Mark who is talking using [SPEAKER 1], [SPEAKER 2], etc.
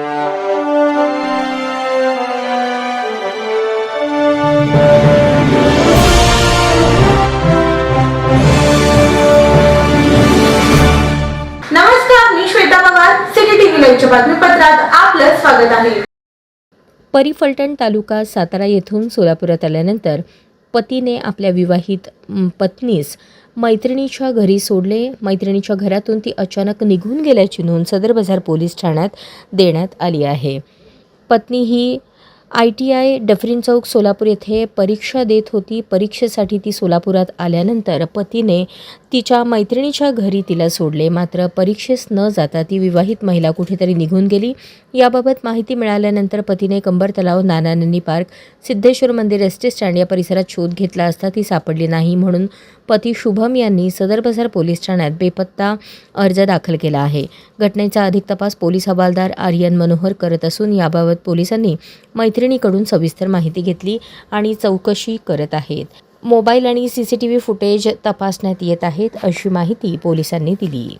[SPEAKER 1] नमस्कार, मी Shweta Pawar. City TV लाईव्हच्या बातमीपत्रात आपलं स्वागत आहे.
[SPEAKER 2] परिफलटण तालुका सातारा येथून सोलापुरात आल्यानंतर पतीने आपल्या विवाहित पत्नीस मैत्रिणीच्या घरी सोडले. मैत्रिणीच्या घरातून ती अचानक निघून गेल्याची नोंद सदर बाजार पोलीस ठाण्यात देण्यात आली आहे. पत्नी ही ITI डफरीन चौक सोलापूर येथे परीक्षा देत होती. परीक्षेसाठी ती सोलापुरात आल्यानंतर पतीने तिच्या मैत्रिणीच्या घरी तिला सोडले. मात्र परीक्षेस न जाता ती विवाहित महिला कुठेतरी निघून गेली. याबाबत माहिती मिळाल्यानंतर पतीने कंबर तलाव, नानानंदी पार्क, सिद्धेश्वर मंदिर, एसटी स्टँड या परिसरात शोध घेतला असता ती सापडली नाही. म्हणून पती शुभम यांनी सदर बाजार पोलीस ठाण्यात बेपत्ता अर्ज दाखल केला आहे. घटनेचा अधिक तपास पोलीस हवालदार आर्यन मनोहर करत असून याबाबत पोलिसांनी मैत्रिणीकडून सविस्तर माहिती घेतली आणि चौकशी करत आहेत. मोबाईल आणि CCTV फुटेज तपासण्यात येत आहेत, अशी माहिती पोलिसांनी दिली.